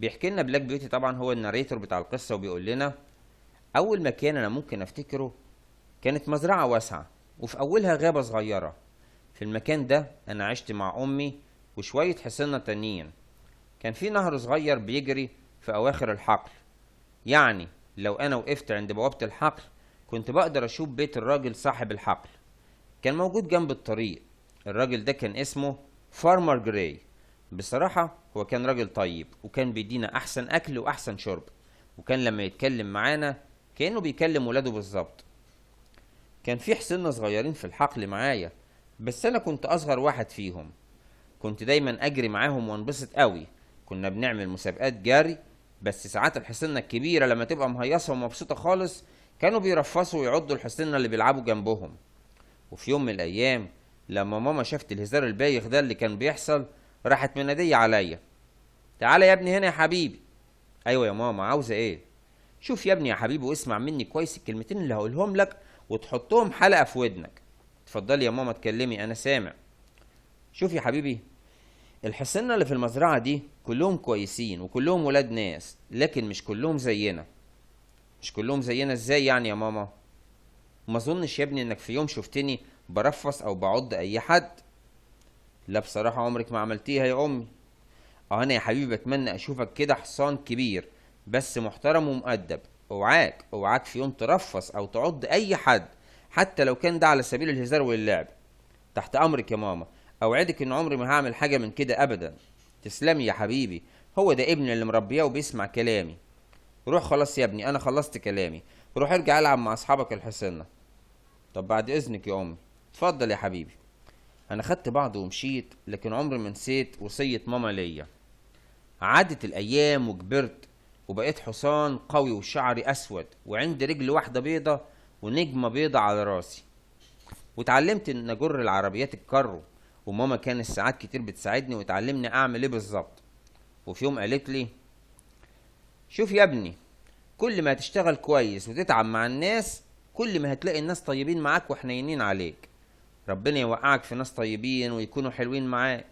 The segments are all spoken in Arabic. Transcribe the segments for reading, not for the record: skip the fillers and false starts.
بيحكي لنا بلاك بيوتي طبعا، هو الناريتور بتاع القصة، وبيقول لنا أول مكان أنا ممكن أفتكره كانت مزرعة واسعة وفي أولها غابة صغيرة. في المكان ده أنا عشت مع أمي وشوية حصنة تانيين. كان في نهر صغير بيجري في أواخر الحقل، يعني لو أنا وقفت عند بوابة الحقل كنت بقدر أشوف بيت الراجل صاحب الحقل. كان موجود جنب الطريق. الراجل ده كان اسمه فارمر جراي. بصراحة هو كان راجل طيب، وكان بيدينا أحسن أكل وأحسن شرب، وكان لما يتكلم معانا كأنه بيكلم ولاده بالظبط. كان في حصنة صغيرين في الحقل معايا، بس أنا كنت أصغر واحد فيهم. كنت دايما أجري معاهم وانبسط قوي. كنا بنعمل مسابقات جري، بس ساعات الحصنة الكبيرة لما تبقى مهيصة ومبسوطة خالص كانوا بيرفصوا ويعضوا الحصنة اللي بيلعبوا جنبهم. وفي يوم من الأيام لما ماما شافت الهزار البايخ ده اللي كان بيحصل، راحت منادية عليا: تعالى يا ابني هنا يا حبيبي. أيوة يا ماما، عاوزة إيه؟ شوف يا ابني يا حبيبي واسمع مني كويس الكلمتين اللي هقولهم لك وتحطهم حلقة في ودنك. اتفضلي يا ماما اتكلمي، أنا سامع. شوف يا حبيبي، الحصنة اللي في المزرعة دي كلهم كويسين وكلهم ولاد ناس، لكن مش كلهم زينا. مش كلهم زينا ازاي يعني يا ماما؟ ما اظنش يا ابني انك في يوم شفتني برفص او بعض اي حد. لا بصراحة عمرك ما عملتيها يا امي. انا يا حبيبي بتمنى اشوفك كده حصان كبير بس محترم ومؤدب. اوعاك في يوم ترفص او تعض اي حد، حتى لو كان ده على سبيل الهزار واللعب. تحت امرك يا ماما، اوعدك ان عمري ما هعمل حاجة من كده ابدا. تسلمي يا حبيبي، هو ده ابني اللي مربيه وبيسمع كلامي. روح خلاص يا ابني، انا خلصت كلامي. روح ارجع العب مع اصحابك الحصنة. طب بعد اذنك يا امي. اتفضل يا حبيبي. انا خدت بعض ومشيت، لكن عمري ما نسيت وصية ماما ليا. عدت الايام وكبرت وبقيت حصان قوي وشعري اسود وعندي رجل واحدة بيضة ونجمة بيضة على راسي. واتعلمت ان اجر العربيات الكارو، وماما كانت ساعات كتير بتساعدني وتعلمني اعمل ايه بالظبط. وفي يوم قالت لي: شوف يا ابني، كل ما هتشتغل كويس وتتعب مع الناس كل ما هتلاقي الناس طيبين معاك وحنينين عليك. ربنا يوقعك في ناس طيبين ويكونوا حلوين معاك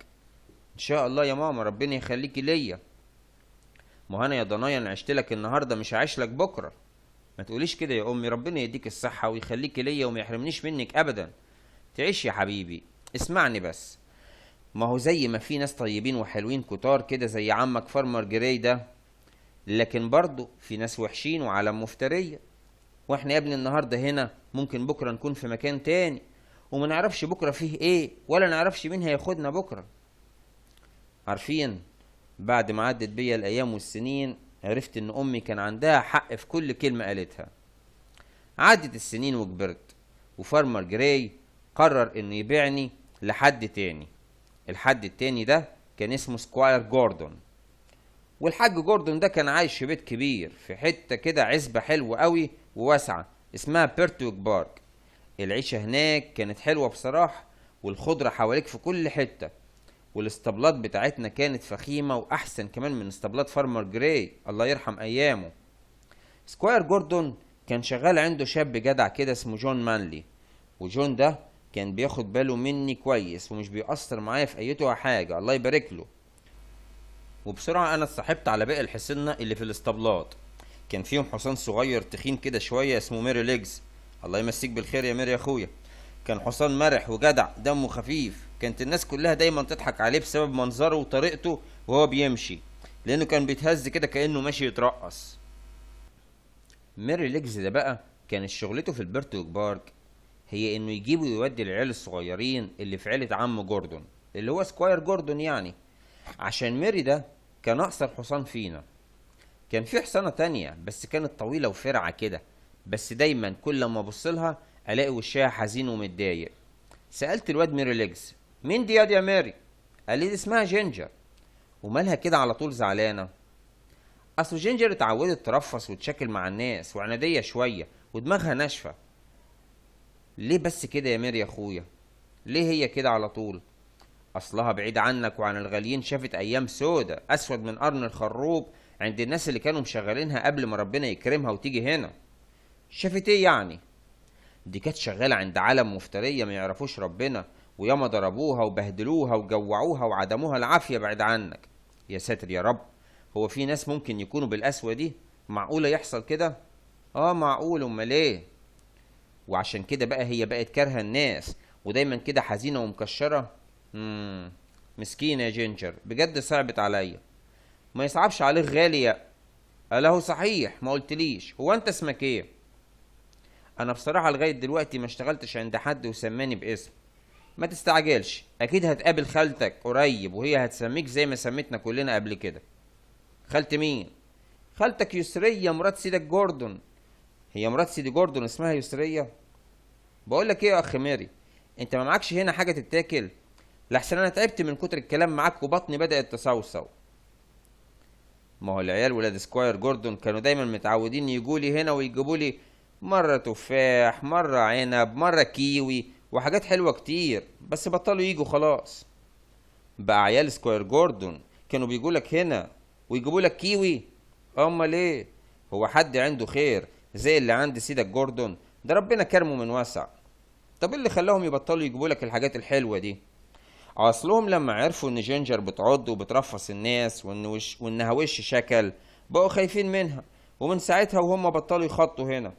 ان شاء الله يا ماما. ربنا يخليكي ليا. ما انا يا ضنايا انا عشت لك النهارده مش هعيش لك بكره. ما تقوليش كده يا امي، ربنا يديك الصحه ويخليكي ليا وما يحرمنيش منك ابدا. تعيش يا حبيبي. اسمعني بس، ما هو زي ما في ناس طيبين وحلوين كتار كده زي عمك فارمر جراي ده، لكن برضه في ناس وحشين وعالم مفترية. واحنا يا ابني النهارده هنا، ممكن بكره نكون في مكان تاني، وما نعرفش بكره فيه ايه، ولا نعرفش مين هياخدنا بكره. عارفين، بعد ما عدت بيا الايام والسنين عرفت ان امي كان عندها حق في كل كلمة قالتها. عدت السنين وكبرت، وفارمر جراي قرر انه يبيعني لحد تاني. الحد التاني ده كان اسمه سكواير جوردون. والحاج جوردون ده كان عايش في بيت كبير في حتة كده عزبة حلوة قوي وواسعة اسمها بيرتوك بارك. العيشة هناك كانت حلوة بصراحة، والخضرة حواليك في كل حتة، والاسطبلات بتاعتنا كانت فخيمة وأحسن كمان من اسطبلات فارمر جراي الله يرحم أيامه. سكواير جوردون كان شغال عنده شاب جدع كده اسمه جون مانلي، وجون ده كان بياخد باله مني كويس ومش بيأثر معايا في أيتها حاجة الله يبارك له. وبسرعة أنا اتصاحبت على باقي الحصنة اللي في الاسطبلات. كان فيهم حصان صغير تخين كده شوية اسمه ميري ليجز. الله يمسيك بالخير يا ميري يا أخويا. كان حصان مرح وجدع دمه خفيف. كانت الناس كلها دايما تضحك عليه بسبب منظره وطريقته وهو بيمشي، لأنه كان بيتهز كده كأنه ماشي يترقص. ميري ليجز ده بقى كانت شغلته في البرتوك بارك هي إنه يجيب ويودي العيال الصغيرين اللي في عيلة عم جوردون اللي هو سكواير جوردون يعني، عشان ميري ده كان أقصر حصان فينا. كان في حصانة تانية بس كانت طويلة وفرعة كده، بس دايما كل ما ابصلها الاقي وشها حزين ومتضايق. سألت الواد ميري ليجز: مين دي يا ميري؟ قال لي: دي اسمها جينجر. ومالها كده على طول زعلانة؟ اصل جينجر اتعودت ترفص وتشكل مع الناس وعنادية شوية ودماغها ناشفة. ليه بس كده يا ميري يا اخويا؟ ليه هي كده على طول؟ اصلها بعيد عنك وعن الغاليين شافت ايام سودة اسود من قرن الخروب عند الناس اللي كانوا مشغلينها قبل ما ربنا يكرمها وتيجي هنا. شافت ايه يعني؟ دي كانت شغالة عند عالم مفترية ما يعرفوش ربنا، وياما ضربوها وبهدلوها وجوعوها وعدموها العافية بعيد عنك. يا ساتر يا رب. هو في ناس ممكن يكونوا بالقسوة دي؟ معقولة يحصل كده؟ اه معقول، امال ايه؟ وعشان كده بقى هي بقت كارهة الناس ودايما كده حزينة ومكشرة. مسكينة يا جينجر، بجد صعبت عليا. ما يصعبش عليك غالي يا... اله صحيح ما قلتليش، هو انت اسمك ايه؟ انا بصراحة لغاية دلوقتي ما اشتغلتش عند حد وسماني باسم. ما تستعجلش، اكيد هتقابل خالتك قريب وهي هتسميك زي ما سميتنا كلنا قبل كده. خالت مين؟ خالتك يسرية مرات سيدك جوردون. هي مرات سيدي جوردون اسمها يسرية؟ بقولك ايه يا اخ ماري، انت ما معكش هنا حاجة تتاكل؟ لحسن انا تعبت من كتر الكلام معاك وبطني بدأت تصوصو. ما هو العيال ولاد سكواير جوردون كانوا دايما متعودين يجولي هنا ويجيبولي مرة تفاح، مرة عنب، مرة كيوي وحاجات حلوة كتير، بس بطلوا يجوا خلاص. بقى عيال سكواير جوردون كانوا بيجولك هنا ويجيبولك كيوي؟ امال ايه؟ هو حد عنده خير زي اللي عند سيدك جوردون؟ ده ربنا كرمه من واسع. طب إيه اللي خلاهم يبطلوا يجيبولك الحاجات الحلوة دي؟ اصلهم لما عرفوا ان جينجر بتعض وبترفص الناس وانها وش شكل، بقوا خايفين منها، ومن ساعتها وهم بطلوا يخطوا هنا.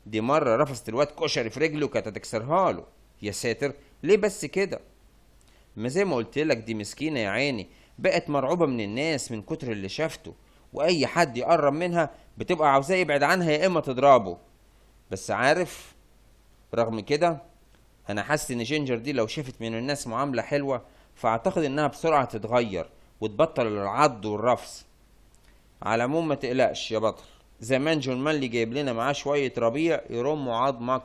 دي مرة رفضت الواد كشري في رجله وكانت هتكسرها له. يا ساتر، ليه بس كده؟ ما زي ما قلت لك دي مسكينة يا عيني، بقت مرعوبة من الناس من كتر اللي شافته، واي حد يقرب منها بتبقى عاوزاه يبعد عنها يا اما تضربه. بس عارف، رغم كده انا حاسس ان جينجر دي لو شافت من الناس معاملة حلوة فاعتقد انها بسرعة تتغير وتبطل العض والرفس. على العموم ما تقلقش يا بطل، زمان جون مانلي جايب لنا معاه شوية ربيع يرموا عظمك.